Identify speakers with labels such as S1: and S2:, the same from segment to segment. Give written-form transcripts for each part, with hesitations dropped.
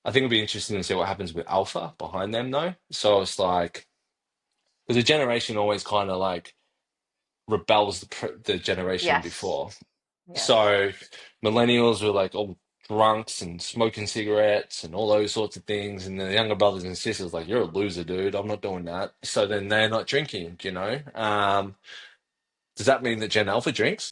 S1: I think it'll be interesting to see what happens with Alpha behind them, though. So it's like, because a generation always kind of like rebels the generation
S2: Yes.
S1: before.
S2: Yes.
S1: So millennials were like all drunks and smoking cigarettes and all those sorts of things, and the younger brothers and sisters like, "You're a loser, dude. I'm not doing that." So then they're not drinking. Does that mean that Gen Alpha drinks?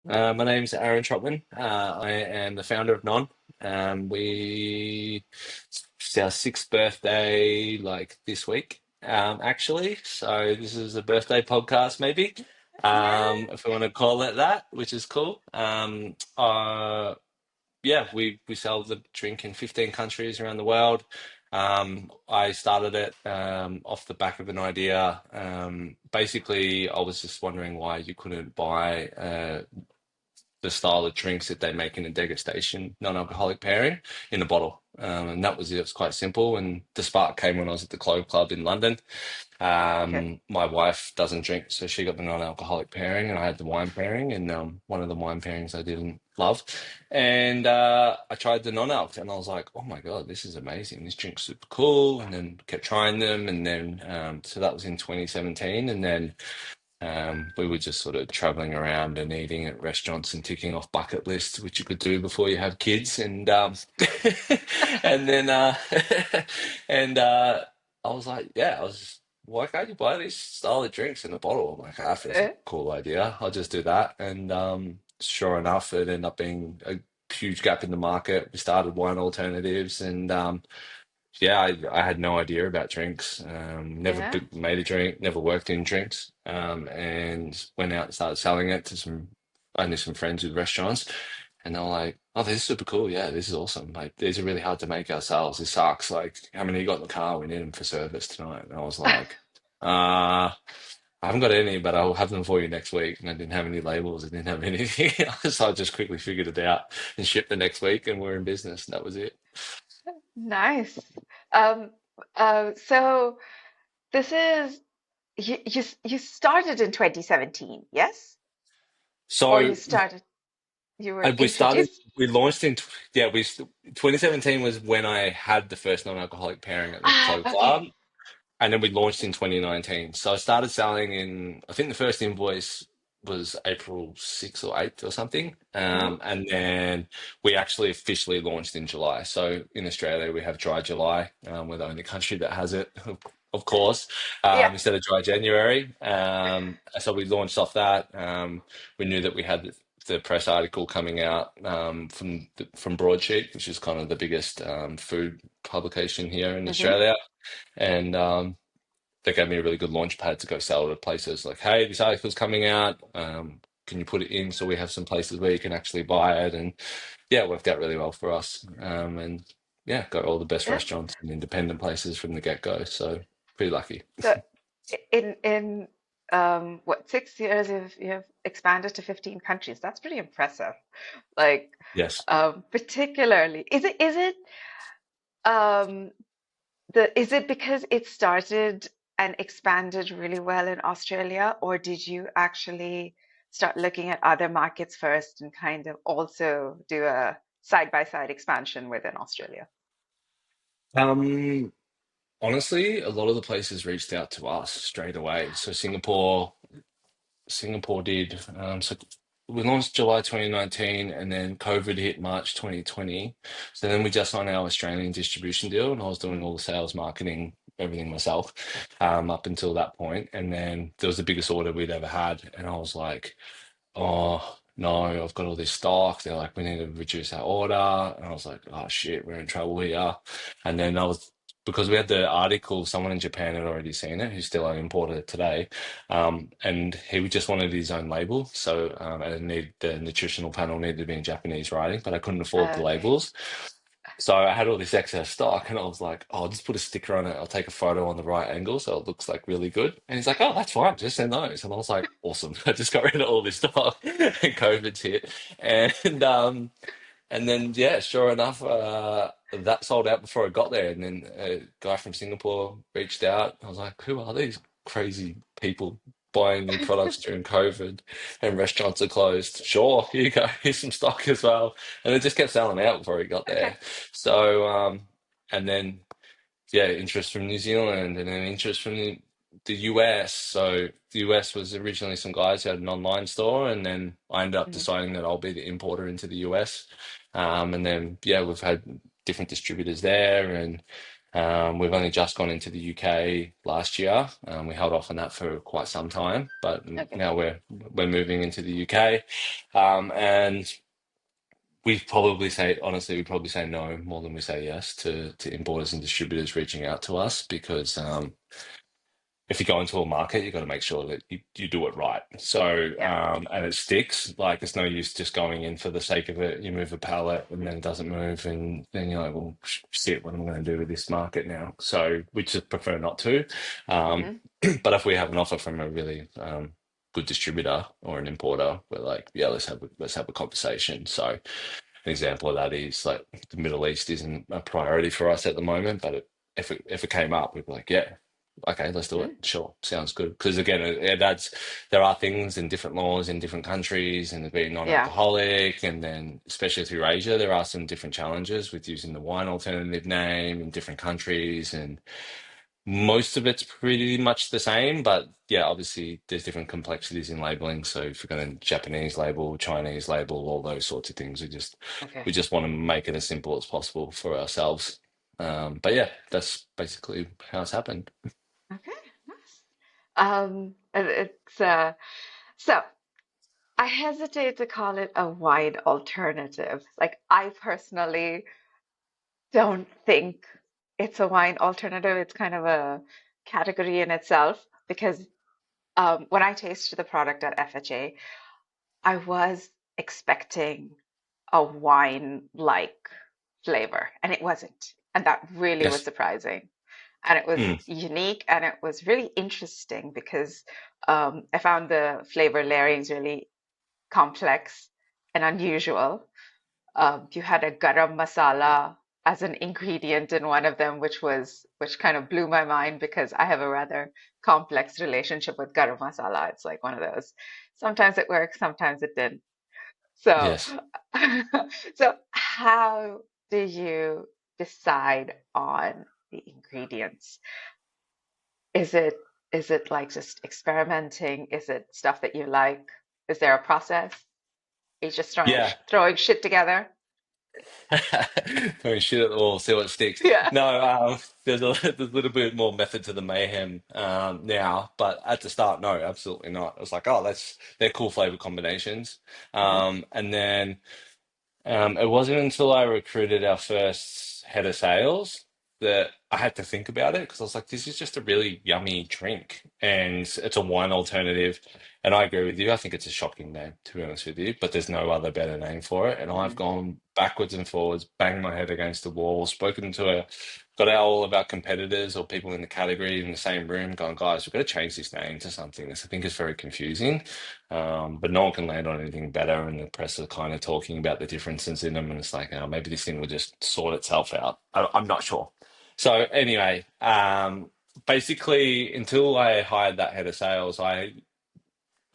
S1: My name's Aaron Trotman. I am the founder of Non. It's our sixth birthday, like this week, actually. So this is a birthday podcast, maybe,
S2: Yeah.
S1: if we want to call it that, which is cool. Yeah, we sell the drink in 15 countries around the world. I started it off the back of an idea. Basically, I was just wondering why you couldn't buy the style of drinks that they make in a degustation non-alcoholic pairing in a bottle. And that was it. It was quite simple. And the spark came when I was at the Clove Club in London.
S2: Okay.
S1: My wife doesn't drink, so she got the non-alcoholic pairing, and I had the wine pairing. And one of the wine pairings I didn't love, and I tried the non-alc, and I was like, "Oh my God, this is amazing! This drink's super cool." And then kept trying them, and then so that was in 2017, and then we were just sort of traveling around and eating at restaurants and ticking off bucket lists, which you could do before you have kids, and and then and I was like, yeah, I was just, why can't you buy these style of drinks in a bottle? I'm like, ah, that's a
S2: Uh,
S1: cool idea. I'll just do that. And sure enough, it ended up being a huge gap in the market. We started wine alternatives, and yeah, I had no idea about drinks. Never
S2: yeah.
S1: made a drink, never worked in drinks, and went out and started selling it to some. I knew some friends with restaurants, and they were like, "Oh, this is super cool. Yeah, this is awesome. Like, these are really hard to make ourselves. This sucks. Like, how many you got in the car? We need them for service tonight." And I was like, "I haven't got any, but I'll have them for you next week." And I didn't have any labels. I didn't have anything, so I just quickly figured it out and shipped the next week, and we're in business. And that was it.
S2: Nice. Um, so this is you started in 2017, yes? Or
S1: So
S2: you were
S1: We started,
S2: introduced?
S1: we launched in, yeah, 2017 was when I had the first non-alcoholic pairing at the
S2: Ah,
S1: Clove Club,
S2: okay.
S1: and then we launched in 2019. So I started selling in, I think the first invoice was April 6th or 8th or something.
S2: Hmm.
S1: And then we actually officially launched in July. So in Australia, we have Dry July. We're the only country that has it, of course,
S2: Yeah.
S1: instead of Dry January. So we launched off that. We knew that we had the press article coming out from Broadsheet, which is kind of the biggest food publication here in
S2: Hmm.
S1: Australia. And they gave me a really good launch pad to go sell to places like, hey, this article's coming out. Can you put it in so we have some places where you can actually buy it? And yeah, it worked out really well for us. And yeah, got all the best
S2: Yeah.
S1: restaurants and independent places from the get-go. So pretty lucky.
S2: So in what 6 years you've expanded to 15 countries. That's pretty impressive. Like
S1: Yes.
S2: particularly, is it um is it because it started and expanded really well in Australia, or did you actually start looking at other markets first and kind of also do a side-by-side expansion within Australia?
S1: Um, Honestly, a lot of the places reached out to us straight away. So Singapore did. So we launched July 2019, and then COVID hit March 2020. So then we just signed our Australian distribution deal, and I was doing
S2: Mm.
S1: all the sales, marketing, everything myself, up until that point. And then there was the biggest order we'd ever had, and I was like, "Oh no, I've got all this stock." They're like, "We need to reduce our order," and I was like, "Oh shit, we're in trouble here." And then I was, because we had the article, someone in Japan had already seen it, who's still an importer today, and he just wanted his own label. So and it the nutritional panel needed to be in Japanese writing, but I couldn't afford the
S2: Okay.
S1: labels. So I had all this excess stock, and I was like, "Oh, I'll just put a sticker on it. I'll take a photo on the right angle so it looks like really good." And he's like, "Oh, that's fine. Just send those." And I was like, "Awesome." I just got rid of all this stock, and COVID's hit, and And then, yeah, sure enough, that sold out before I got there. And then a guy from Singapore reached out. I was like, who are these crazy people buying new products during COVID and restaurants are closed? Sure, here you go. Here's some stock as well. And it just kept selling out before he got
S2: Okay.
S1: there. So, and then yeah, interest from New Zealand and then interest from the US. So the US was originally some guys who had an online store, and then I ended up
S2: Hmm.
S1: deciding that I'll be the importer into the US. And then yeah, we've had different distributors there, and we've only just gone into the UK last year. We held off on that for quite some time, but
S2: Okay.
S1: now we're moving into the UK, and we probably say, honestly, we probably say no more than we say yes to importers and distributors reaching out to us because if you go into a market, you've got to make sure that you do it right. So,
S2: Yeah.
S1: and it sticks. Like, it's no use just going in for the sake of it. You move a pallet and then it doesn't move, and then you're like, well, shit, what am I going to do with this market now? So, we just prefer not to. Um,
S2: Hmm.
S1: but if we have an offer from a really good distributor or an importer, we're like, yeah, let's have a conversation. So, an example of that is like the Middle East isn't a priority for us at the moment, but if it came up, we'd be like, yeah, okay, let's do it.
S2: Mm.
S1: Sure, sounds good. Because again, it adds there are things in different laws in different countries, and being
S2: Yeah.
S1: non-alcoholic, and then especially through Asia, there are some different challenges with using the wine alternative name in different countries, and most of it's pretty much the same, but yeah, obviously there's different complexities in labeling. So if you're going to Japanese label, Chinese label, all those sorts of things,
S2: Okay.
S1: we just want to make it as simple as possible for ourselves. But yeah, that's basically how it's happened.
S2: Okay. Nice. It's so I hesitate to call it a wine alternative. Like I personally don't think it's a wine alternative. It's kind of a category in itself because when I tasted the product at FHA, I was expecting a wine-like flavor, and it wasn't. And that really was
S1: Yes.
S2: surprising. And it was
S1: Mm,
S2: unique and it was really interesting because I found the flavor layerings really complex and unusual. You had a garam masala as an ingredient in one of them, which kind of blew my mind because I have a rather complex relationship with garam masala. It's like one of those. Sometimes it works, sometimes it didn't. So,
S1: yes.
S2: so how do you decide on the ingredients? Is it is it like just experimenting? Is it stuff that you like? Is there a process? Are you just
S1: Yeah.
S2: throwing shit together?
S1: I mean, shoot at the wall, see what sticks.
S2: Yeah.
S1: No, there's a little bit more method to the mayhem now, but at the start, no, absolutely not. It was like, oh, they're cool flavor combinations,
S2: Hmm.
S1: and then it wasn't until I recruited our first head of sales that I had to think about it because I was like, this is just a really yummy drink and it's a wine alternative. And I agree with you. I think it's a shocking name, to be honest with you, but there's no other better name for it. And I've
S2: Hmm.
S1: gone backwards and forwards, banged my head against the wall, spoken to got all of our competitors or people in the category in the same room, going, guys, we've got to change this name to something. This I think is very confusing. But no one can land on anything better, and the press are kind of talking about the differences in them, and it's like, oh, maybe this thing will just sort itself out. I'm not sure. So anyway, basically, until I hired that head of sales, I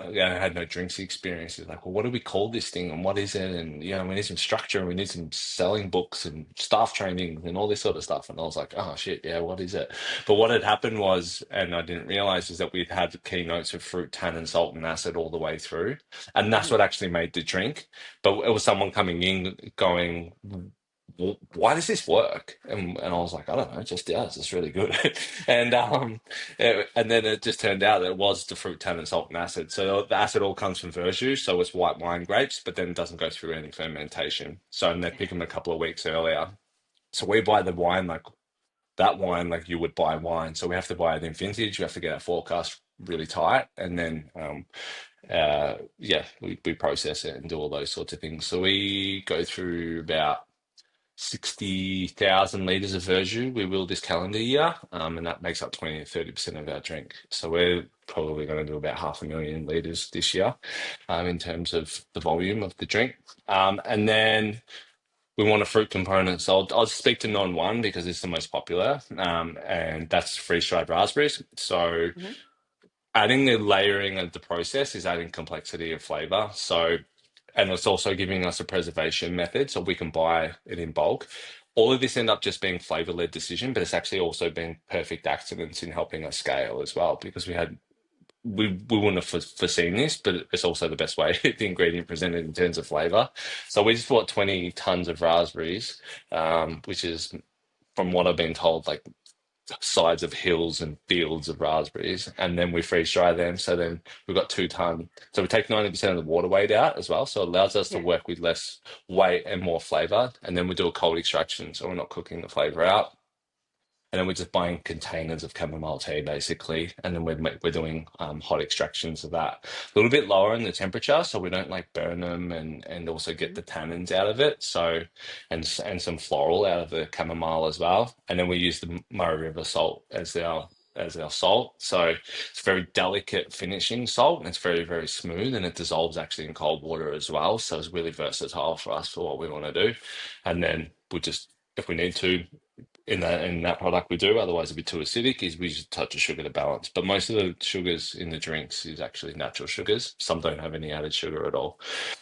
S1: had no drinks experience. It's like, well, what do we call this thing, and what is it? And we need some structure, and we need some selling books and staff training and all this sort of stuff. And I was like, oh shit, yeah, what is it? But what had happened was, and I didn't realize, is that we'd had keynotes of fruit, tannin, salt, and acid all the way through, and that's
S2: Hmm.
S1: what actually made the drink. But it was someone coming in going, why does this work? And I was like, I don't know, it just does. It's really good. And and then it just turned out that it was the fruit, tannin, salt, and acid. So the acid all comes from verjus, so it's white wine grapes, but then it doesn't go through any fermentation. So and they pick them a couple of weeks earlier. So we buy the wine like that wine like you would buy wine. So we have to buy it in vintage. We have to get our forecast really tight, and then yeah, we process it and do all those sorts of things. So we go through about 60,000 litres of verjus we will this calendar year, and that makes up 20 to 30% of our drink. So we're probably going to do about 500,000 litres this year in terms of the volume of the drink. And then we want a fruit component. So I'll speak to non-1 because it's the most popular, and that's freeze-dried raspberries. So
S2: Hmm.
S1: adding the layering of the process is adding complexity of flavor. So, and it's also giving us a preservation method so we can buy it in bulk. All of this end up just being flavor-led decision, but it's actually also been perfect accidents in helping us scale as well because we wouldn't have foreseen this, but it's also the best way the ingredient presented in terms of flavor. So we just bought 20 tons of raspberries, which is from what I've been told, like sides of hills and fields of raspberries, and then we freeze dry them. So then we've got 2 ton. So we take 90% of the water weight out as well. So it allows us to
S2: Yeah.
S1: work with less weight and more flavor. And then we do a cold extraction. So we're not cooking the flavor out. And then we're just buying containers of chamomile tea, basically, and then we're doing hot extractions of that. A little bit lower in the temperature, so we don't like burn them, and also get
S2: Hmm.
S1: the tannins out of it. So, and some floral out of the chamomile as well. And then we use the Murray River salt as our salt. So it's very delicate finishing salt, and it's very, very smooth, and it dissolves actually in cold water as well. So it's really versatile for us for what we want to do. And then we just, if we need to, in that product we do, otherwise it'd be too acidic, is we just a touch of sugar to balance. But most of the sugars in the drinks is actually natural sugars. Some don't have any added sugar at all.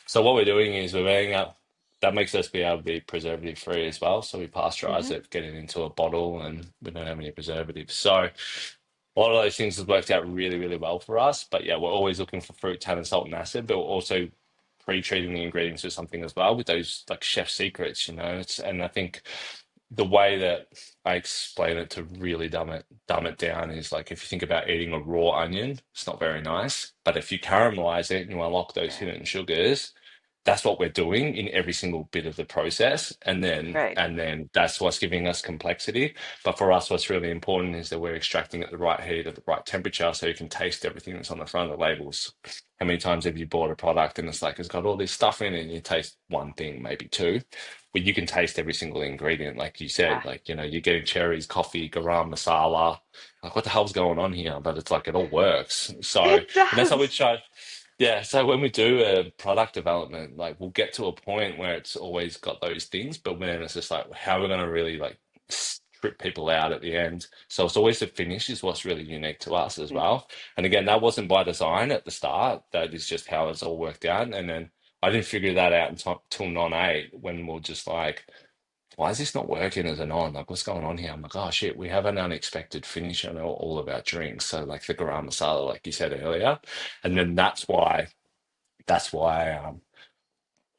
S1: So what we're doing is we're weighing up, that makes us be able to be preservative free as well. So we pasteurize
S2: Hmm.
S1: it, get it into a bottle, and we don't have any preservatives. So a lot of those things has worked out really, really well for us. But yeah, we're always looking for fruit, tannin, salt, and acid, but we're also pre-treating the ingredients with something as well with those like chef secrets, and I think the way that I explain it to really dumb it down is like if you think about eating a raw onion, it's not very nice. But if you caramelize it and you unlock those
S2: Yeah.
S1: hidden sugars, that's what we're doing in every single bit of the process. And then
S2: Right.
S1: and then that's what's giving us complexity. But for us, what's really important is that we're extracting at the right heat, at the right temperature, so you can taste everything that's on the front of the labels. How many times have you bought a product and it's like it's got all this stuff in it and you taste one thing, maybe two? But you can taste every single ingredient, like you said,
S2: Yeah.
S1: like you're getting cherries, coffee, garam masala. Like what the hell's going on here? But it's like it all works. So,
S2: It
S1: and that's how we
S2: does.
S1: try. Yeah, so when we do a product development, like we'll get to a point where it's always got those things, but then it's just like how we're going to really like strip people out at the end. So it's always the finish is what's really unique to us as
S2: Mm.
S1: well. And again, that wasn't by design at the start. That is just how it's all worked out. And then I didn't figure that out until non-8 when we're just like, why is this not working as a non? Like, what's going on here? I'm like, oh shit, we have an unexpected finish on all of our drinks. So like the garam masala, like you said earlier. And then that's why,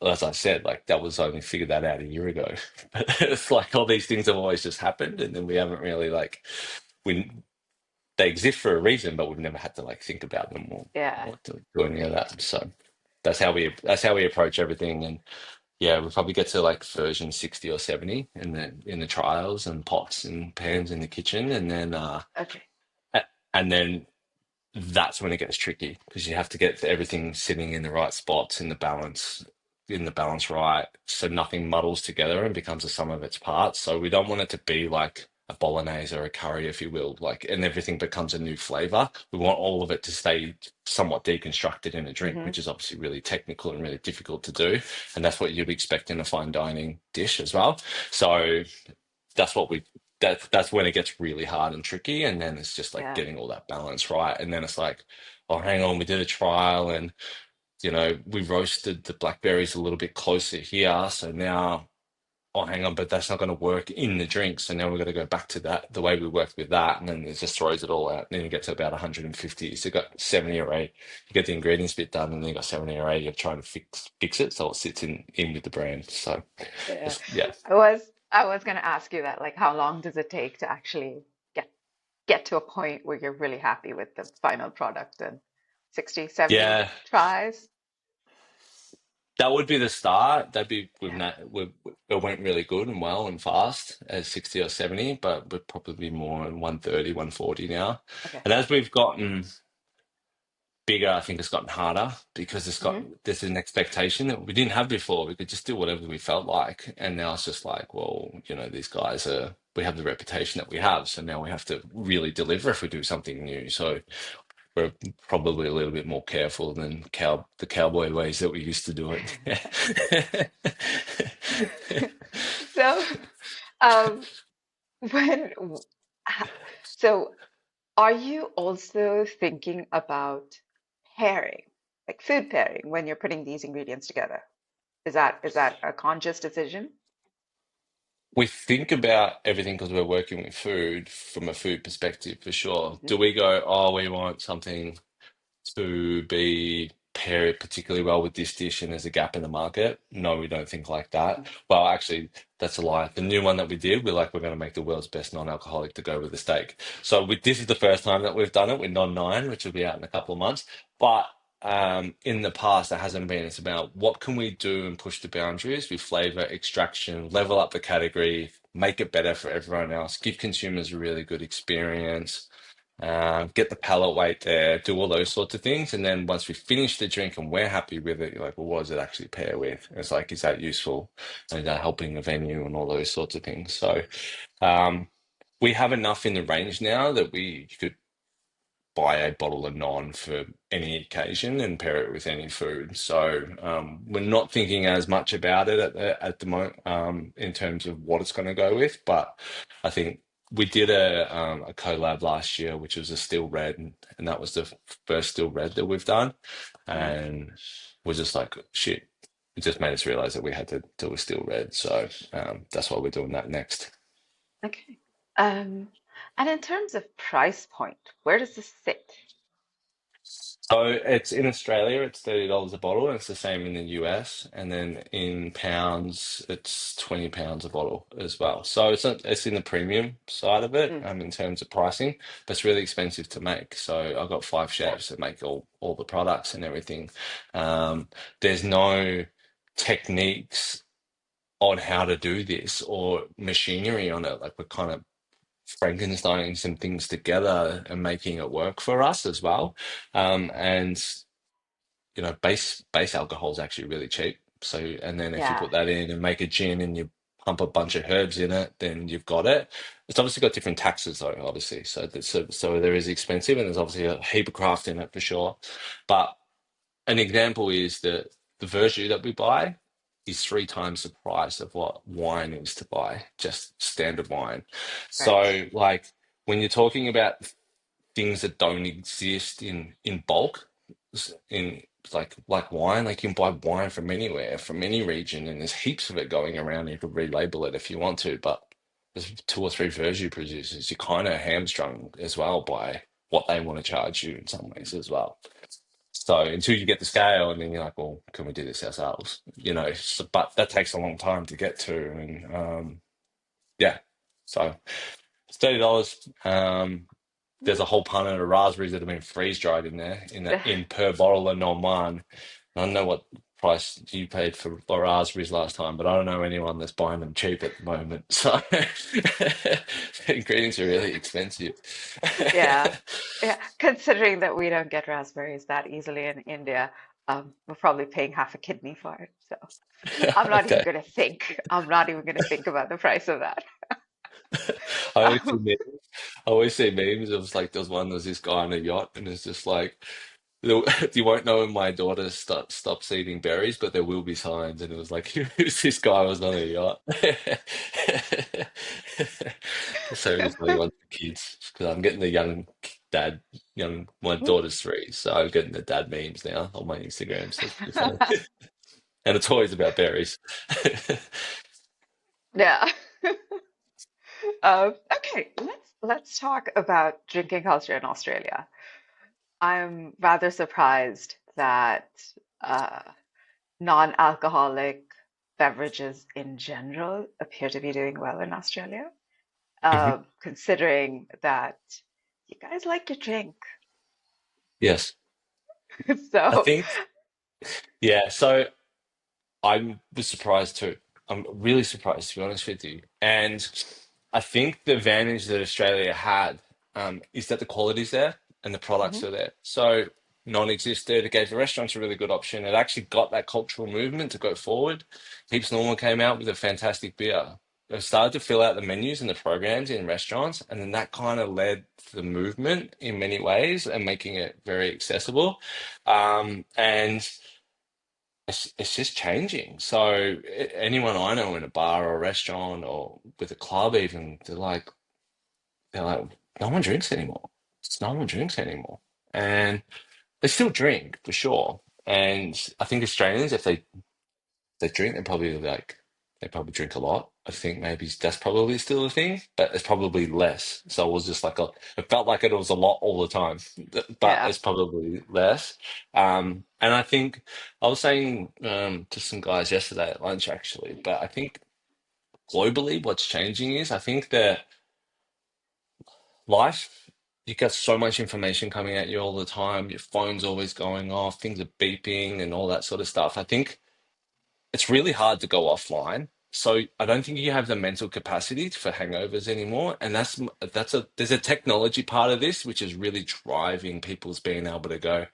S1: as I said, like that was only figured that out a year ago. But it's like all these things have always just happened, and then we haven't really like we they exist for a reason, but we've never had to like think about them or,
S2: Yeah.
S1: or do any of that. So that's how we approach everything. And yeah, we probably get to like version 60 or 70 in the trials and pots and pans in the kitchen, and then
S2: Okay.
S1: and then that's when it gets tricky because you have to get everything sitting in the right spots in the balance right, so nothing muddles together and becomes a sum of its parts. So we don't want it to be like a bolognese or a curry, if you will, like, and everything becomes a new flavor. We want all of it to stay somewhat deconstructed in a drink,
S2: Hmm.
S1: which is obviously really technical and really difficult to do, and that's what you'd expect in a fine dining dish as well. So that's what we that's when it gets really hard and tricky, and then it's just like
S2: Yeah.
S1: getting all that balance right, and then it's like, oh, hang on, we did a trial, and we roasted the blackberries a little bit closer here, so now, oh, hang on, but that's not going to work in the drink, so now we've got to go back to that the way we worked with that, and then it just throws it all out, and then you get to about 150, so you got 70 or 8, you get the ingredients bit done, and then you got 70 or 8, you're trying to fix it so it sits in with the brand. So
S2: Yeah.
S1: it's, yeah.
S2: I was gonna ask you that, like, how long does it take to actually get to a point where you're really happy with the final product and 60, 70
S1: Yeah,
S2: tries?
S1: that would be the start. That'd be
S2: Yeah.
S1: it went really good and well and fast as 60 or 70, but we'd probably be more in 130, 140 now.
S2: Okay.
S1: And as we've gotten bigger, I think it's gotten harder because
S2: Hmm.
S1: there's an expectation that we didn't have before. We could just do whatever we felt like. And now it's just like, well, these guys we have the reputation that we have. So now we have to really deliver if we do something new. So we're probably a little bit more careful than the cowboy ways that we used to do it.
S2: So, um, when, ha- so are you also thinking about pairing, like food pairing, when you're putting these ingredients together? Is that a conscious decision?
S1: We think about everything because we're working with food from a food perspective for sure.
S2: Hmm.
S1: Do we go, oh, we want something to be pair it particularly well with this dish and there's a gap in the market? No, we don't think like that.
S2: Hmm.
S1: Well, actually, that's a lie. The new one that we did, we're going to make the world's best non-alcoholic to go with the steak. So this is the first time that we've done it with non-9, which will be out in a couple of months. But in the past, it hasn't been. It's about what can we do and push the boundaries with flavor extraction, level up the category, make it better for everyone else, give consumers a really good experience, get the palate weight there, do all those sorts of things. And then once we finish the drink and we're happy with it, you're like, well, what does it actually pair with? And it's like, is that useful? And is that helping the venue and all those sorts of things? So um, we have enough in the range now that we could buy a bottle of non for any occasion and pair it with any food. So we're not thinking as much about it at the moment in terms of what it's going to go with. But I think we did a collab last year, which was a still red, and that was the first still red that we've done,
S2: Hmm.
S1: and we're just like shit. It just made us realize that we had to do a still red. So that's why we're doing that next.
S2: Okay. Um, and in terms of price point, where does this sit?
S1: So it's in Australia, it's $30 a bottle, and it's the same in the US. And then in pounds, it's £20 a bottle as well. So it's in the premium side of it,
S2: Mm,
S1: in terms of pricing, but it's really expensive to make. So I've got five chefs that make all the products and everything. There's no techniques on how to do this or machinery on it. Like we're kind of Frankensteining some things together and making it work for us as well. And base alcohol is actually really cheap. So, and then if you
S2: yeah.
S1: put that in and make a gin and you pump a bunch of herbs in it, then you've got it. It's obviously got different taxes though, obviously. So there is expensive and there's obviously a heap of craft in it for sure. But an example is that the verjus that we buy is three times the price of what wine is to buy, just standard wine.
S2: Right.
S1: So, like when you're talking about things that don't exist in bulk, in like wine, like you can buy wine from anywhere, from any region, and there's heaps of it going around. You could relabel it if you want to, but there's two or three verjus producers. You're kind of hamstrung as well by what they want to charge you in some ways as well. So until you get the scale, and then you're like, well, can we do this ourselves? But that takes a long time to get to, and yeah. So it's $30. There's a whole punnet of raspberries that have been freeze dried in there in per bottle of non-one. I don't know what price you paid for the raspberries last time, but I don't know anyone that's buying them cheap at the moment. So the ingredients are really expensive.
S2: Yeah. Yeah. Considering that we don't get raspberries that easily in India, we're probably paying half a kidney for it. So I'm not even
S1: Okay.
S2: going to think. I'm not even going to think about the price of that.
S1: I always see
S2: Um,
S1: memes. I always see memes of like there's this guy on a yacht and it's just like you won't know when my daughter stops eating berries, but there will be signs. And it was like, who's this guy was on a yacht? So it's really one for kids because I'm getting the dad, my daughter's 3, so I'm getting the dad memes now on my Instagram. So it's pretty funny. And it's always about berries.
S2: yeah. Okay, let's talk about drinking culture in Australia. I'm rather surprised that uh, non-alcoholic beverages in general appear to be doing well in Australia,
S1: Mhm.
S2: considering that you guys like to drink.
S1: Yes, I
S2: So,
S1: think, yeah. So I was surprised too. I'm really surprised, to be honest with you. And I think the advantage that Australia had is that the quality's there and the products
S2: mhm.
S1: are there. So non-existed. It gave the restaurants a really good option. It actually got that cultural movement to go forward. Heaps Normal came out with a fantastic beer. They started to fill out the menus and the programs in restaurants, and then that kind of led to the movement in many ways and making it very accessible. And it's just changing. So anyone I know in a bar or a restaurant or with a club, even they're like, no one drinks anymore. No one drinks anymore, and they still drink for sure. And I think Australians, if they drink, they probably drink a lot. I think maybe that's probably still a thing, but it's probably less. So it was just it felt like it was a lot all the time, but
S2: Yeah.
S1: it's probably less. And I think I was saying to some guys yesterday at lunch actually, but I think globally what's changing is I think that life, you get so much information coming at you all the time. Your phone's always going off, things are beeping and all that sort of stuff. I think it's really hard to go offline. So I don't think you have the mental capacity for hangovers anymore. And there's a technology part of this which is really driving people's being able to go,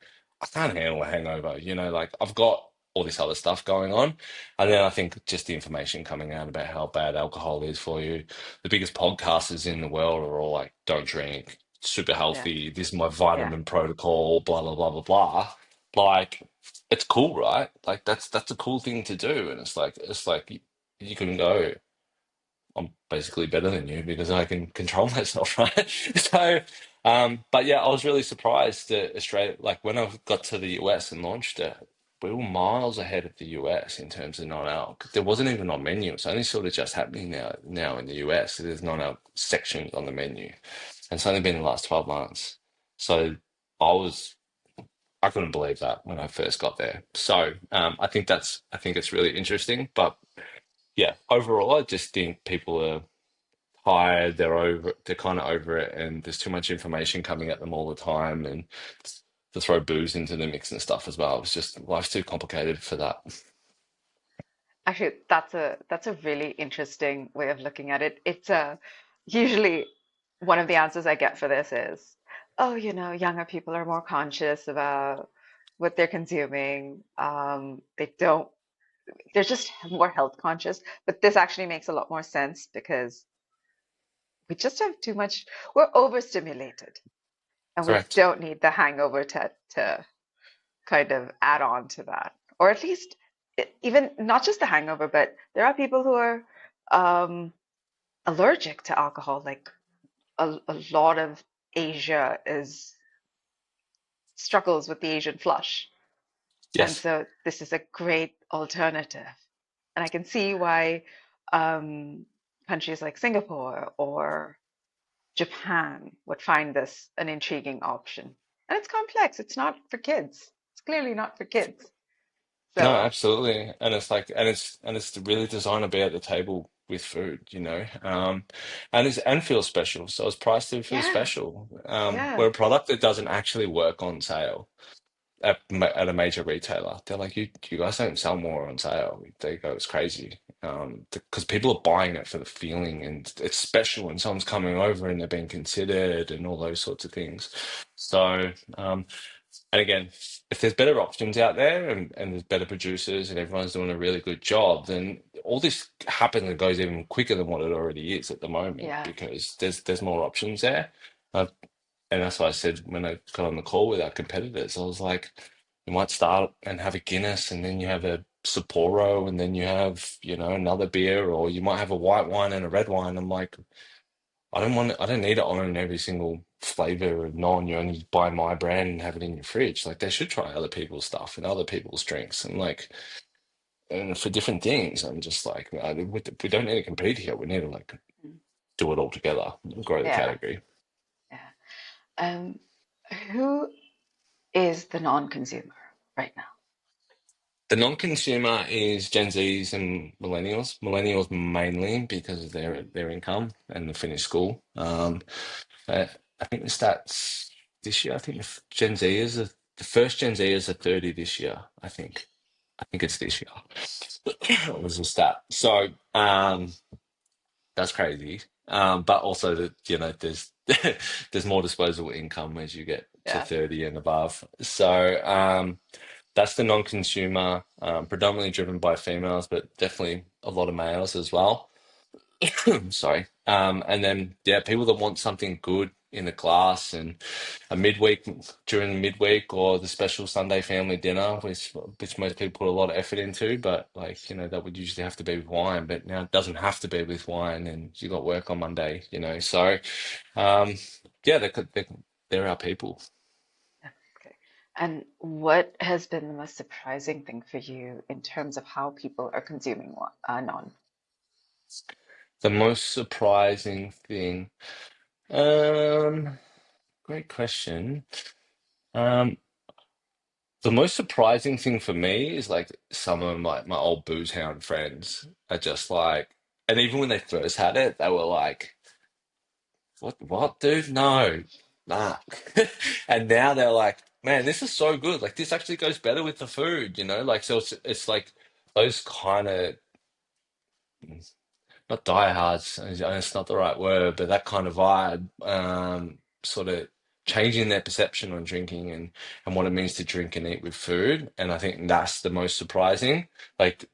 S1: I can't handle a hangover. Like I've got all this other stuff going on. And then I think just the information coming out about how bad alcohol is for you. The biggest podcasters in the world are all like, don't drink, super
S2: Yeah.
S1: healthy. This is my
S2: Yeah.
S1: vitamin protocol, blah, blah, blah, blah, blah. Like, it's cool, right? Like that's a cool thing to do, and it's like you can go, I'm basically better than you because I can control myself, right? So, but yeah, I was really surprised that Australia, like when I got to the US and launched it, we were miles ahead of the US in terms of non-alc. There wasn't even on menu. It's only sort of just happening now in the US. There's non-alc sections on the menu, and it's only been the last 12 months. So I was I couldn't believe that when I first got there. So I think it's really interesting. But yeah, overall, I just think people are tired. They're kind of over it, and there's too much information coming at them all the time, and to throw booze into the mix and stuff as well. It's just life's too complicated for that.
S2: Actually, that's a really interesting way of looking at it. It's usually one of the answers I get for this is, oh, younger people are more conscious about what they're consuming. They're just more health conscious. But this actually makes a lot more sense because we just have too much, we're overstimulated and we
S1: Correct.
S2: don't need the hangover to kind of add on to that. Or at least even not just the hangover, but there are people who are um, allergic to alcohol. Like a lot of Asia is struggles with the Asian flush. And
S1: Yes.
S2: so this is a great alternative. And I can see why um, countries like Singapore or Japan would find this an intriguing option. And it's complex. It's not for kids. It's clearly not for kids.
S1: No,
S2: So,
S1: absolutely. And it's really designed to be at the table with food, and feel special. So it's priced to feel
S2: yeah,
S1: special.
S2: yeah,
S1: We're a product that doesn't actually work on sale at a major retailer. They're like, you guys don't sell more on sale. They go, it's crazy. Because people are buying it for the feeling and it's special and someone's coming over and they're being considered and all those sorts of things. So, and again, if there's better options out there and there's better producers and everyone's doing a really good job, then all this happens and goes even quicker than what it already is at the moment
S2: yeah.
S1: because there's more options there. Uh, and that's why I said when I got on the call with our competitors, I was like, you might start and have a Guinness and then you have a Sapporo and then you have, another beer, or you might have a white wine and a red wine. I'm like, I don't need to own every single flavor of non. You only buy my brand and have it in your fridge. Like they should try other people's stuff and other people's drinks and for different things. I'm just like, we don't need to compete here. We need to
S2: Mm.
S1: do it all together, and grow the
S2: Yeah,
S1: category.
S2: yeah. Um, who is the non-consumer right now?
S1: The non-consumer is Gen Zs and millennials. Millennials mainly because of their income and the finished school. Uh, I think the stats this year. I think Gen Z is the first Gen Z is a 30 this year. I think it's this year. It was a stat. So that's crazy. But also that there's there's more disposable income as you get to
S2: Yeah,
S1: 30 and above. So that's the non-consumer, predominantly driven by females, but definitely a lot of males as well. Sorry. And then yeah, people that want something good in the class and a midweek during midweek or the special Sunday family dinner, which most people put a lot of effort into, but like, that would usually have to be with wine, but now it doesn't have to be with wine and you got work on Monday, So um yeah, they're our people.
S2: Okay. And what has been the most surprising thing for you in terms of how people are consuming non?
S1: The most surprising thing. Um, Great question. Um, the most surprising thing for me is like some of my old booze hound friends are just like, and even when they first had it, they were like, what, dude? No, nah. And now they're like, man, this is so good. Like this actually goes better with the food. Like so it's like those kind of not diehards, and it's not the right word, but that kind of vibe, sort of changing their perception on drinking and what it means to drink and eat with food. And I think that's the most surprising. Like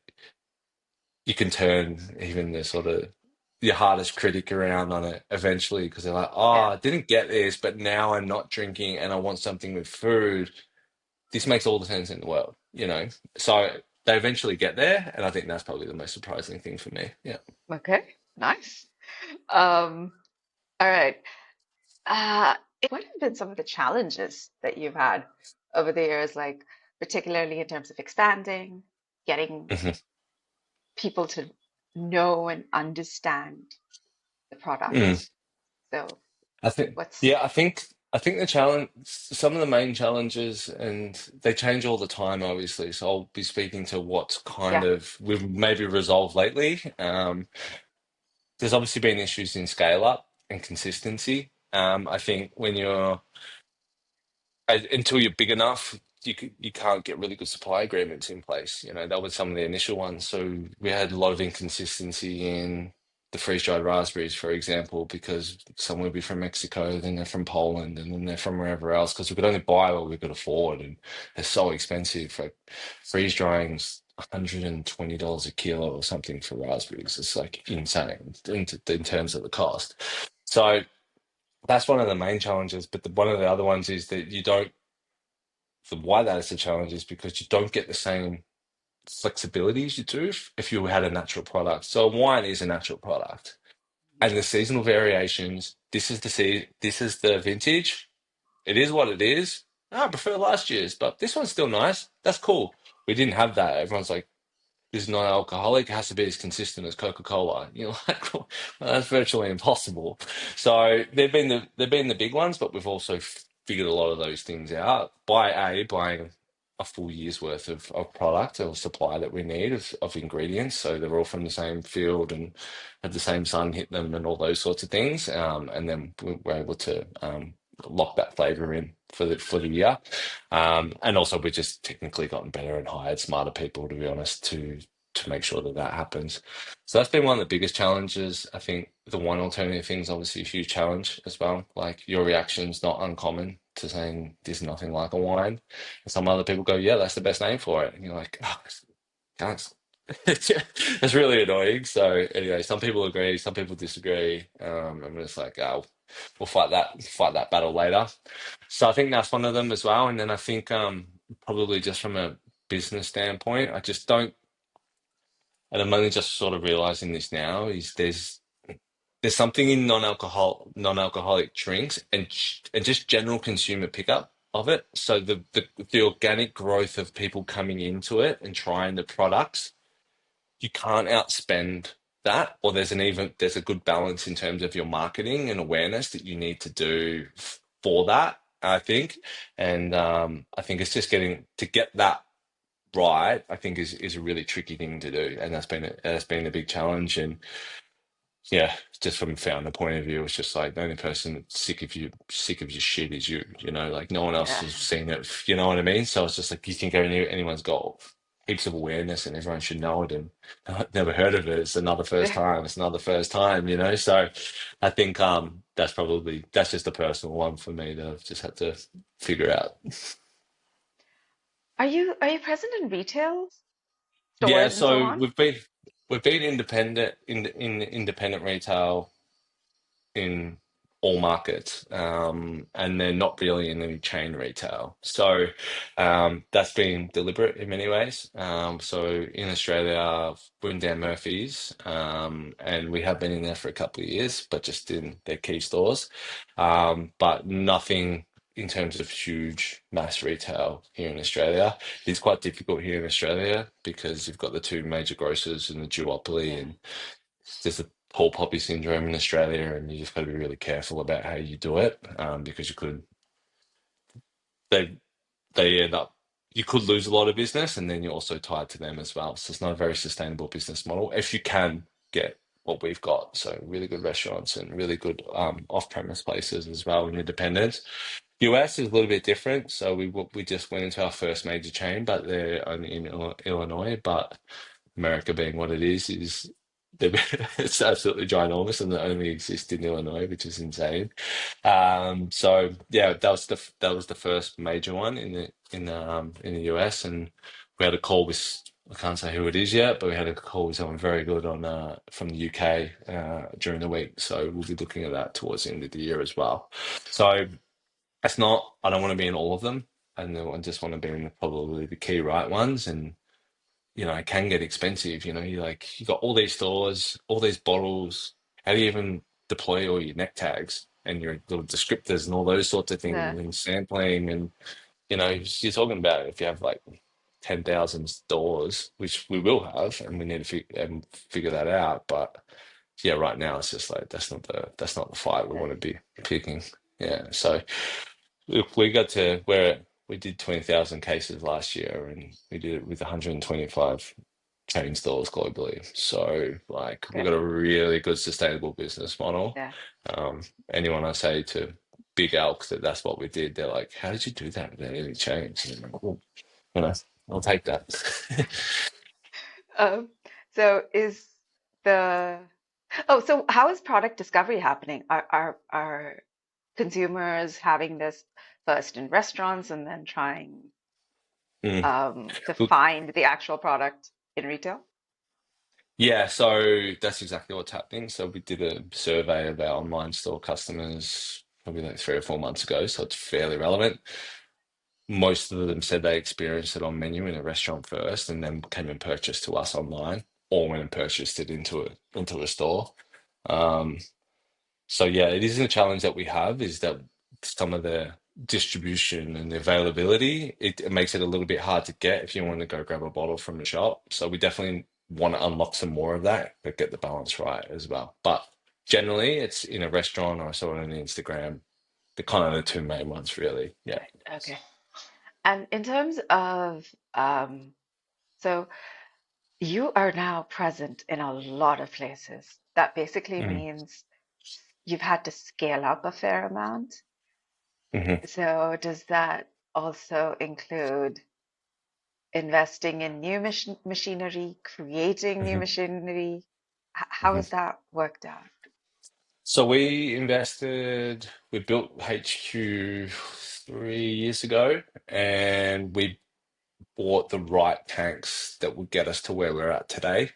S1: you can turn even the sort of your hardest critic around on it eventually because they're like, oh,
S2: Yeah.
S1: I didn't get this, but now I'm not drinking and I want something with food. This makes all the sense in the world. So they eventually get there, and I think that's probably the most surprising thing for me. Yeah.
S2: Okay. Nice. Um, all right. What have been some of the challenges that you've had over the years, like particularly in terms of expanding, getting people to know and understand the
S1: Mhm.
S2: product? So
S1: I think,
S2: what's,
S1: yeah, I think the challenge, some of the main challenges, and they change all the time, obviously. So I'll be speaking to what's kind
S2: yeah,
S1: of we've maybe resolved lately. There's obviously been issues in scale up and consistency. I think when you're until you're big enough, you can't get really good supply agreements in place. That was some of the initial ones. So we had a lot of inconsistency in the freeze-dried raspberries, for example, because some would be from Mexico, then they're from Poland, and then they're from wherever else, because we could only buy what we could afford, and they're so expensive. Like freeze drying's $120 a kilo or something for raspberries. It's like insane in terms of the cost. So that's one of the main challenges. But one of the other ones is that you don't why that is a challenge is because you don't get the same flexibility as you do if you had a natural product. So wine is a natural product, and the seasonal variations. This is the vintage. It is what it is. I prefer last year's, but this one's still nice. That's cool. We didn't have that. Everyone's like, is non-alcoholic, it has to be as consistent as Coca-Cola. You're like, well, that's virtually impossible. So they've been the big ones, but we've also figured a lot of those things out buying a full year's worth of product or supply that we need of ingredients. So they're all from the same field and have the same sun hit them and all those sorts of things. And then we're able to lock that flavor in for the year. And also, we've just technically gotten better and hired smarter people, to be honest, to make sure that that happens. So that's been one of the biggest challenges. I think the one alternative thing is obviously a huge challenge as well. Like your reaction's not uncommon to saying there's nothing like a wine. And some other people go, yeah, that's the best name for it. And you're like, oh, can't. It's really annoying. So anyway, some people agree, some people disagree. I'm just like, oh, we'll fight that battle later. So I think that's one of them as well. And then I think probably just from a business standpoint, I just don't, and I'm only just sort of realizing this now, is there's something in non-alcoholic drinks and just general consumer pickup of it. So the organic growth of people coming into it and trying the products, you can't outspend that, or there's a good balance in terms of your marketing and awareness that you need to do for that, I think. And I think it's just getting to get that right, I think is a really tricky thing to do. And that's been a big challenge. And yeah, just from a founder point of view, it's just like the only person that's sick of your shit is you. Like no one else
S2: yeah.
S1: has seen it, you know what I mean? So it's just like you think anyone's got heaps of awareness and everyone should know it, and I've never heard of it. It's another first time. It's another first time. So I think that's just a personal one for me that I've just had to figure out.
S2: Are you present in retail
S1: Yeah,
S2: stores and so
S1: so
S2: on?
S1: we've been independent in independent retail in all markets, and they're not really in any chain retail. So that's been deliberate in many ways. So in Australia, we're in Dan Murphy's, and we have been in there for a couple of years, but just in their key stores. But nothing in terms of huge mass retail here in Australia. It's quite difficult here in Australia because you've got the two major grocers and the duopoly,
S2: Yeah.
S1: and there's a tall poppy syndrome in Australia, and you just got to be really careful about how you do it, because you could they they end up you could lose a lot of business, and then you're also tied to them as well. So it's not a very sustainable business model if you can get what we've got. So really good restaurants and really good off-premise places as well and independents. US is a little bit different. So we just went into our first major chain, but they're only in Illinois. But America being what it is it's absolutely ginormous, and they only exist in Illinois, which is insane. So yeah, that was the first major one in the US, and we had a call with, I can't say who it is yet, but we had a call with someone very good on from the UK during the week. So we'll be looking at that towards the end of the year as well. So it's not, I don't want to be in all of them, and I just want to be in probably the key right ones. And it can get expensive. You got all these stores, all these bottles. How do you even deploy all your neck tags and your little descriptors and all those sorts of things
S2: Yeah.
S1: and sampling? And you're talking about if you have like 10,000 stores, which we will have, and we need to figure that out. But yeah, right now it's just like that's not the fight we want to be picking. Yeah, so look, we got to where we did 20,000 cases last year, and we did it with 125 chain stores globally. So, like, we've
S2: Okay.
S1: got a really good sustainable business model.
S2: Yeah.
S1: Um, Anyone I say to Big Elk that that's what we did, they're like, "How did you do that without any change?" And I'm like, well, you know, I'll take that.
S2: Um, so is the so how is product discovery happening? Are consumers having this first in restaurants and then trying
S1: Mm.
S2: to find the actual product in retail?
S1: Yeah, so that's exactly what's happening. So we did a survey of our online store customers probably like 3 or 4 months ago, so it's fairly relevant. Most of them said they experienced it on menu in a restaurant first, and then came and purchased to us online, or went and purchased it into a store. Um, so yeah, it is a challenge that we have, is that some of the distribution and the availability, it makes it a little bit hard to get if you want to go grab a bottle from the shop. So we definitely want to unlock some more of that, but get the balance right as well. But generally, it's in a restaurant, or I saw it on Instagram. They're kind of the two main ones, really. Yeah.
S2: Right. Okay. And in terms of so you are now present in a lot of places. That basically
S1: Mm-hmm.
S2: means you've had to scale up a fair amount.
S1: Mm-hmm.
S2: So does that also include investing in new machinery, creating new
S1: Mm-hmm.
S2: machinery? How
S1: Mm-hmm.
S2: has that worked out?
S1: So we built HQ 3 years ago, and we bought the right tanks that would get us to where we're at today.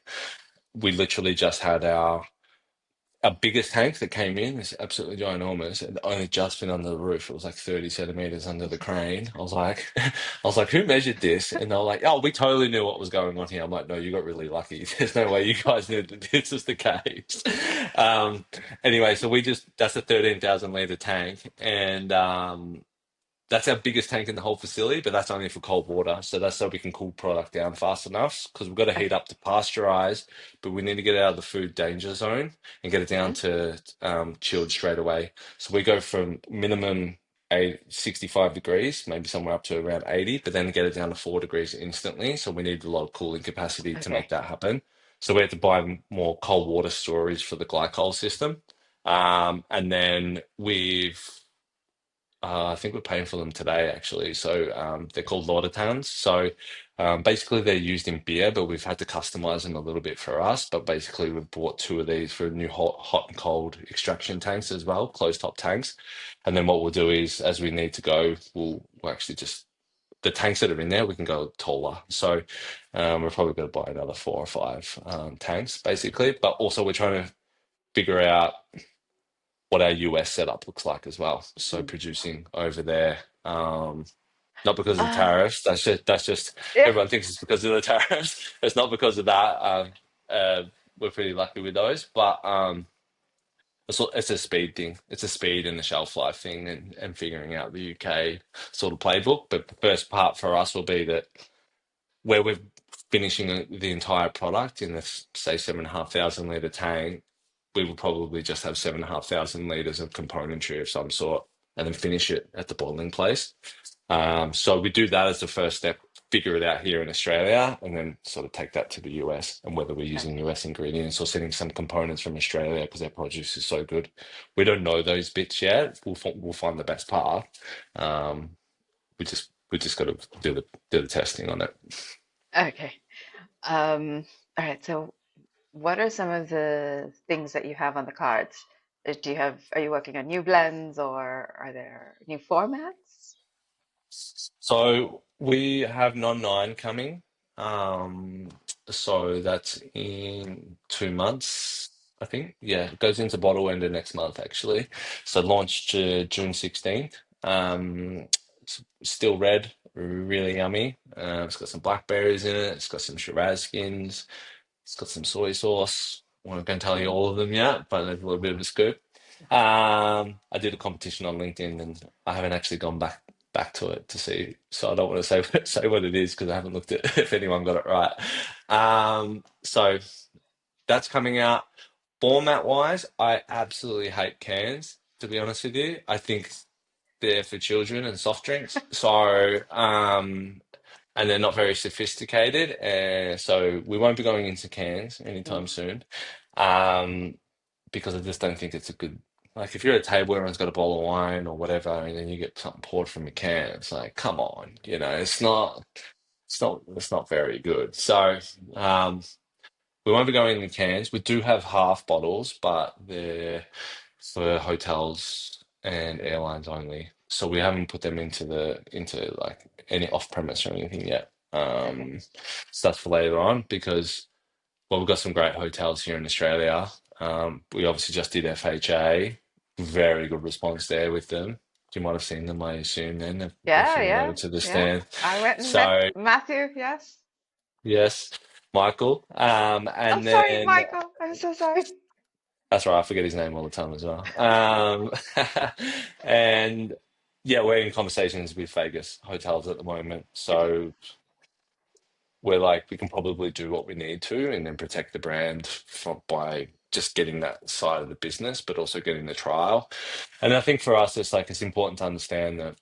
S1: We literally just had our biggest tank that came in is absolutely ginormous, and only just been under the roof. It was like 30 centimeters under the crane. I was like, I was like, who measured this? And they're like, oh, we totally knew what was going on here. I'm like, no, you got really lucky. There's no way you guys knew that this was the case. Um, anyway, so that's a 13,000 liter tank, and that's our biggest tank in the whole facility, but that's only for cold water. So that's so we can cool product down fast enough, because we've got to heat
S2: Okay.
S1: up to pasteurize, but we need to get it out of the food danger zone and get it down
S2: Hmm.
S1: to chilled straight away. So we go from minimum 65 degrees, maybe somewhere up to around 80, but then get it down to 4 degrees instantly. So we need a lot of cooling capacity to make
S2: Okay.
S1: that happen. So we had to buy more cold water storage for the glycol system. And then I think we're paying for them today, actually. So they're called Laudatans. So basically, they're used in beer, but we've had to customize them a little bit for us. But basically, we've bought two of these for new hot and cold extraction tanks as well, closed top tanks. And then what we'll do is, as we need to go, we'll actually just the tanks that are in there, we can go taller. So we're probably going to buy another 4 or 5 tanks, basically. But also, we're trying to figure out what our US setup looks like as well. So
S2: Mm.
S1: producing over there, not because of the
S2: Uh,
S1: tariffs. That's just
S2: yeah.
S1: everyone thinks it's because of the tariffs. It's not because of that. Uh, we're pretty lucky with those, but it's a speed thing. It's a speed and the shelf life thing, and figuring out the UK sort of playbook. But the first part for us will be that where we're finishing the entire product in the say 7,500 litre tank, we will probably just have 7,500 litres of componentry of some sort, and then finish it at the bottling place. So we do that as the first step, figure it out here in Australia, and then sort of take that to the US. And whether we're using
S2: Okay.
S1: US ingredients or sending some components from Australia because their produce is so good, we don't know those bits yet. We'll find the best path. Um, we just got to do the testing on it.
S2: Okay. All right. So, what are some of the things that you have on the cards? Are you working on new blends or are there new formats?
S1: So we have non-9 coming. Um, so that's in 2 months, I think. Yeah, it goes into bottle end of next month, actually. So launched June 16th. It's still red, really yummy. It's got some blackberries in it. It's got some Shiraz skins. It's got some soy sauce. I'm not going to tell you
S2: Mm.
S1: all of them yet, but there's a little bit of a scoop. I did a competition on LinkedIn, and I haven't actually gone back to it to see, so I don't want to say say what it is because I haven't looked at if anyone got it right. So that's coming out. Format wise, I absolutely hate cans. To be honest with you, I think they're for children and soft drinks. So and they're not very sophisticated. And so we won't be going into cans anytime
S2: Mm.
S1: soon, um, because I just don't think it's a good. Like if you're at a table, everyone's got a bowl of wine or whatever, and then you get something poured from a can. It's like, come on, it's not very good. So we won't be going in cans. We do have half bottles, but they're for hotels and airlines only. So we haven't put them into like any off premise or anything yet.
S2: Okay.
S1: So that's for later on because well, we've got some great hotels here in Australia. We obviously just did FHA. Very good response there with them. You might have seen them, I assume, then if
S2: Yeah,
S1: you went over
S2: yeah,
S1: to the
S2: yeah.
S1: stand.
S2: I went and met
S1: So
S2: Matthew. Yes.
S1: yes, Michael.
S2: Oh,
S1: And
S2: sorry,
S1: then
S2: Michael. I'm so sorry.
S1: that's right. I forget his name all the time as well. And yeah, we're in conversations with Vegas hotels at the moment.
S2: Okay.
S1: So we're like, we can probably do what we need to and then protect the brand by just getting that side of the business, but also getting the trial. And I think for us, it's important to understand that,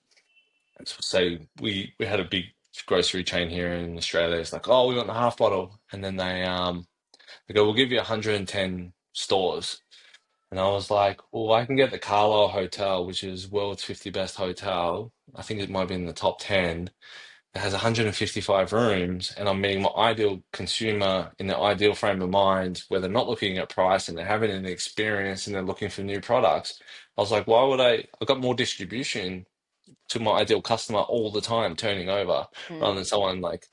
S1: say, we had a big grocery chain here in Australia. It's like, oh, we want the half bottle. And then they go, we'll give you 110 stores. And I was like, well, I can get the Carlisle Hotel, which is world's 50 best hotel. I think it might be in the top 10. It has 155 rooms, and I'm meeting my ideal consumer in the ideal frame of mind where they're not looking at price and they're having an experience and they're looking for new products. I was like, why would I got more distribution to my ideal customer all the time turning over rather than
S2: Mm.
S1: someone like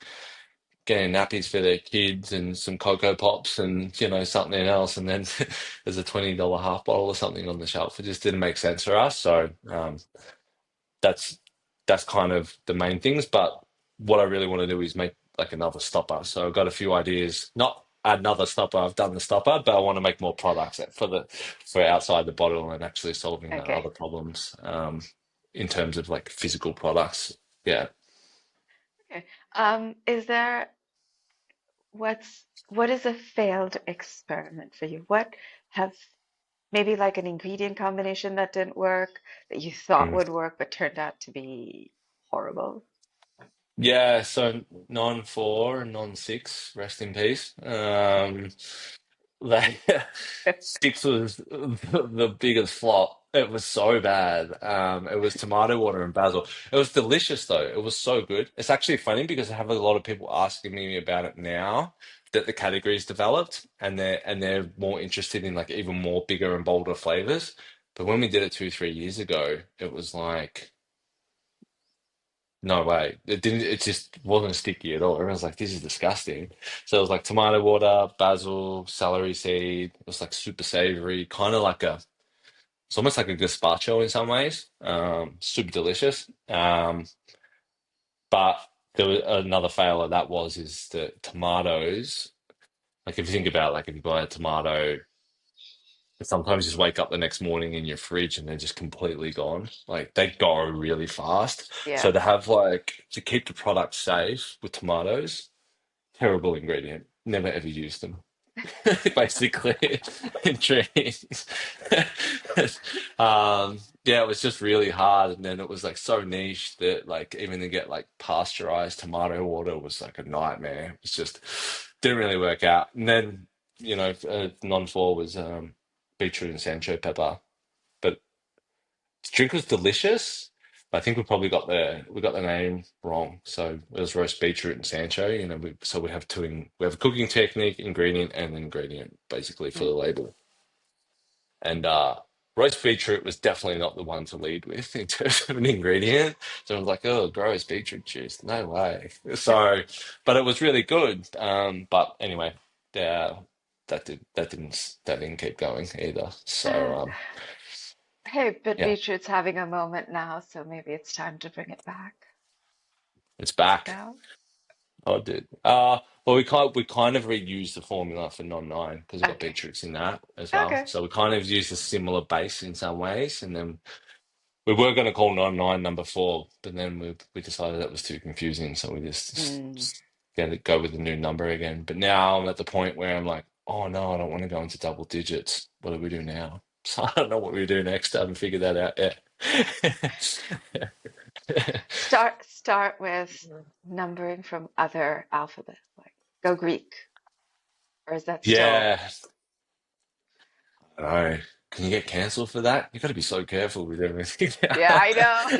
S1: getting nappies for their kids and some Cocoa Pops and something else, and then there's a $20 half bottle or something on the shelf. It just didn't make sense for us. So that's that's kind of the main things. But what I really want to do is make like another stopper. So I've got a few ideas. Not another stopper. I've done the stopper, but I want to make more products for outside the bottle and actually solving the
S2: Okay.
S1: other problems in terms of like physical products. Yeah.
S2: Okay. Is there what is a failed experiment for you? What have maybe like an ingredient combination that didn't work that you thought
S1: Mm.
S2: would work but turned out to be horrible?
S1: Yeah, so non-4 and non-6, rest in peace. They, six was the biggest flop. It was so bad. It was tomato water and basil. It was delicious though. It was so good. It's actually funny because I have a lot of people asking me about it now that the category's developed and they're more interested in like even more bigger and bolder flavors. But when we did it 2, 3 years ago, it was like No way. It didn't, it just wasn't sticky at all. Everyone's like, this is disgusting. So it was like tomato water, basil, celery seed. It was like super savory, kind of like a, it's almost like a gazpacho in some ways. Super delicious. But there was another fail of that was is that tomatoes, like if you think about like if you buy a tomato, sometimes you just wake up the next morning in your fridge and they're just completely gone. Like they go really fast.
S2: Yeah.
S1: So to have like to keep the product safe with tomatoes, terrible ingredient. Never ever use them. Basically in dreams. Yeah, it was just really hard, and then it was like so niche that like even to get like pasteurized tomato water was like a nightmare. It was just didn't really work out. And then non-four was beetroot and sancho pepper, but the drink was delicious. I think we got the name wrong. So it was roast beetroot and Sancho. So we have we have a cooking technique, ingredient, and ingredient basically for
S2: Mm.
S1: the label. And roast beetroot was definitely not the one to lead with in terms of an ingredient. So I was like, oh, gross beetroot juice, no way. So, but it was really good. But anyway, uh, that didn't keep going either. So
S2: Hey, but
S1: yeah,
S2: Beatrice's having a moment now, so maybe it's time to bring it back.
S1: it's back.
S2: No?
S1: I did. Well, we kind of reused the formula for non-9 because we've got
S2: Okay.
S1: beetroots in that as well.
S2: Okay.
S1: So we kind of used a similar base in some ways, and then we were going to call non-9 number 4, but then we decided that was too confusing, so we
S2: Mm.
S1: just get it go with the new number again. But now I'm at the point where I'm like, oh no, I don't want to go into double digits. What do we do now? So I don't know what we do next. I haven't figured that out yet.
S2: Start with numbering from other alphabet, like go Greek, or is that still?
S1: Yeah, I know. Can you get cancelled for that? You got to be so careful with everything
S2: Yeah,
S1: now.
S2: I know.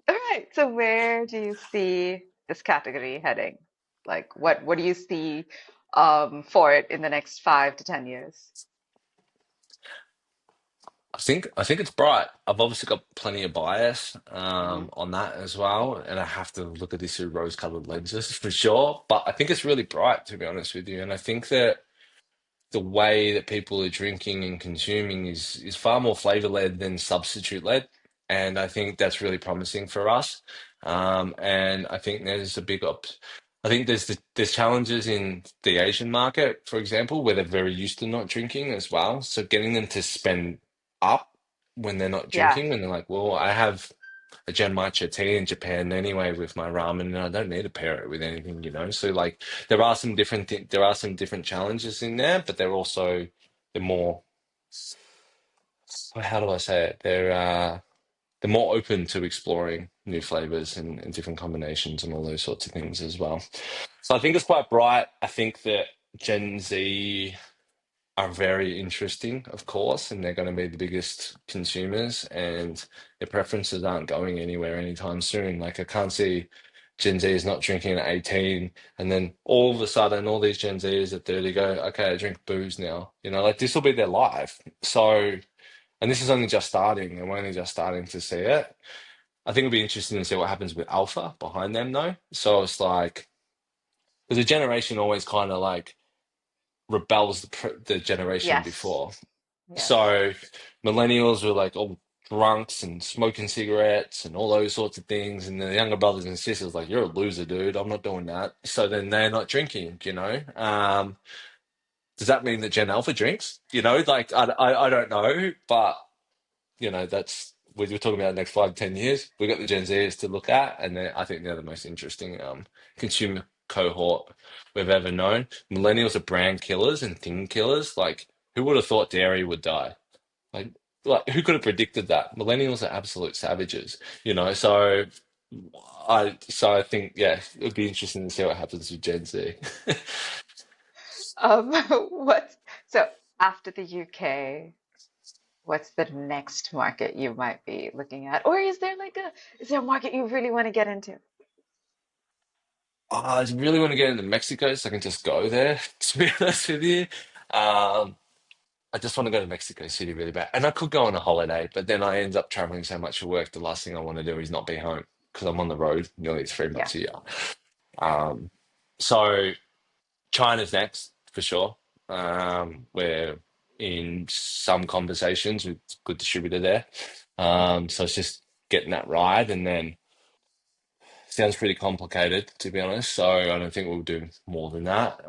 S2: All right. So where do you see this category heading? Like what do you see for it in the next 5 to 10 years?
S1: I think it's bright. I've obviously got plenty of bias
S2: Hmm.
S1: on that as well, and I have to look at this through rose-colored lenses for sure. But I think it's really bright, to be honest with you, and I think that the way that people are drinking and consuming is far more flavor led than substitute led, and I think that's really promising for us. And I think there's a big up. I think there's challenges in the Asian market, for example, where they're very used to not drinking as well. So getting them to spend up when they're not
S2: Yes.
S1: drinking, and they're like, "Well, I have a Genmaicha tea in Japan anyway with my ramen, and I don't need to pair it with anything, you know." So like there are some different challenges in there, but they're more how do I say it? They're more open to exploring new flavors and different combinations and all those sorts of things as well. So I think it's quite bright. I think that Gen Z are very interesting, of course, and they're going to be the biggest consumers, and their preferences aren't going anywhere anytime soon. Like, I can't see Gen Z is not drinking at 18, and then all of a sudden, all these Gen Zers at 30 go, okay, I drink booze now. Like this will be their life. So, and this is only just starting, and we're only just starting to see it. I think it'll be interesting to see what happens with Alpha behind them, though. So it's like, because a generation always kind of like rebels the generation
S2: Yes.
S1: before.
S2: Yes.
S1: So millennials were like all drunks and smoking cigarettes and all those sorts of things. And the younger brothers and sisters like, you're a loser, dude. I'm not doing that. So then they're not drinking. Does that mean that Gen Alpha drinks? Like I don't know, but that's we're talking about the next 5 to 10 years. We've got the Gen Zers to look at, and I think they're the most interesting consumer cohort we've ever known. Millennials are brand killers and thing killers. Like, who would have thought dairy would die? Like, like who could have predicted that? Millennials are absolute savages. So I think yeah, it would be interesting to see what happens with Gen Z.
S2: Um, what's so after the UK, what's the next market you might be looking at? Or is there a market you really want to get into?
S1: I really want to get into Mexico so I can just go there, to be honest with you. Um, I just want to go to Mexico City really bad. And I could go on a holiday, but then I end up traveling so much for work. The last thing I want to do is not be home because I'm on the road nearly three
S2: Yeah.
S1: months a year. Um, so China's next for sure. We're in some conversations with a good distributor there. So it's just getting that right, and then sounds pretty complicated to be honest. So I don't think we'll do more than that.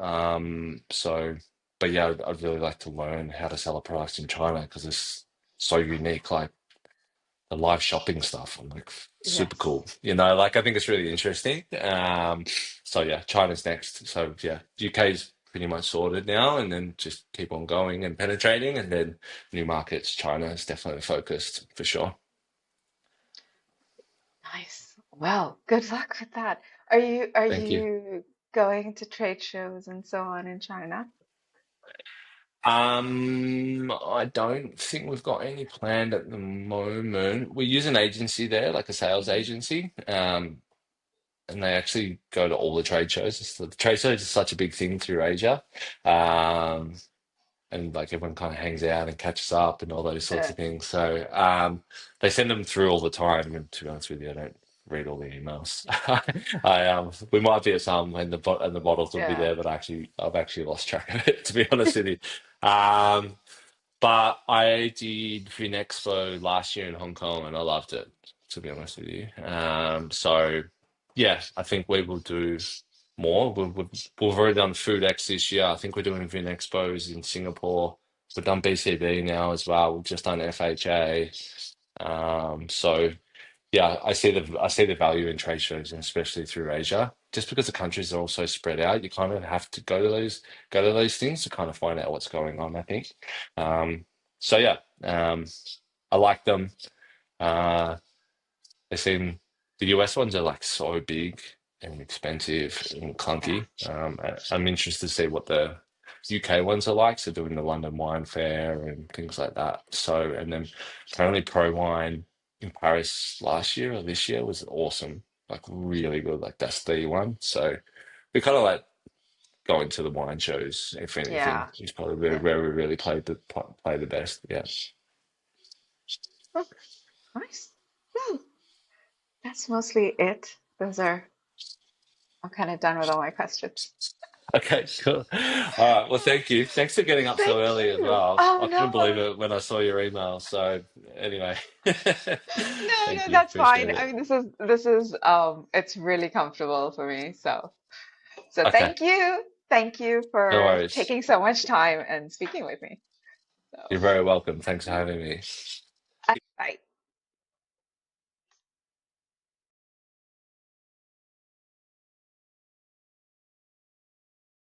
S1: But yeah, I'd really like to learn how to sell a product in China because it's so unique. Like the live shopping stuff. I'm like super
S2: Yes.
S1: cool. Like I think it's really interesting. So yeah, China's next. So yeah, UK's pretty much sorted now, and then just keep on going and penetrating, and then new markets. China is definitely focused for sure.
S2: Nice. Well, good luck with that. Are
S1: Thank you.
S2: you going to trade shows and so on in China?
S1: I don't think we've got any planned at the moment. We use an agency there, like a sales
S2: Hmm.
S1: agency. And they actually go to all the trade shows. The trade shows is such a big thing through Asia. Um, and like everyone kind of hangs out and catches up and all those sorts
S2: Uh,
S1: of things. So they send them through all the time. And to be honest with you, I don't read all the emails. We might be at some, and the models will be
S2: yeah.
S1: there, but I've actually lost track of it to be honest with you. Um, but I did Finexpo last year in Hong Kong, and I loved it. To be honest with you, so yeah, I think we will do more. We've already done Food X this year. I think we're doing Finexpos in Singapore. We've done BCB now as well. We've just done FHA. So yeah, I see the value in trade shows, and especially through Asia. Just because the countries are all so spread out, you kind of have to go to those things to kind of find out what's going on, I think. So yeah, I like them. Uh, they seem the US ones are like so big and expensive and
S2: Yeah.
S1: clunky. I'm interested to see what the UK ones are like. So doing the London Wine Fair and things like that. So and then apparently Pro Wine in Paris last year or this year was awesome. Like really good. Like that's the one. So we kind of like going to the wine shows, if anything,
S2: Yeah.
S1: is probably
S2: Yeah.
S1: where we really play the best. Yeah.
S2: Oh, nice. Well, that's mostly it. I'm kind of done with all my questions.
S1: Okay, cool. All right. Well, thank you. Thanks for getting up so
S2: Thank
S1: early as
S2: you.
S1: well.
S2: Oh
S1: I couldn't believe
S2: no.
S1: it when I saw your email. So anyway,
S2: No,
S1: thank
S2: no,
S1: you.
S2: that's
S1: Appreciate
S2: fine. I
S1: it.
S2: mean, this is it's really comfortable for me. So
S1: Okay.
S2: thank you. Thank you
S1: No
S2: for
S1: worries.
S2: taking so much time and speaking with me. So,
S1: You're very welcome. Thanks for having me.
S2: bye.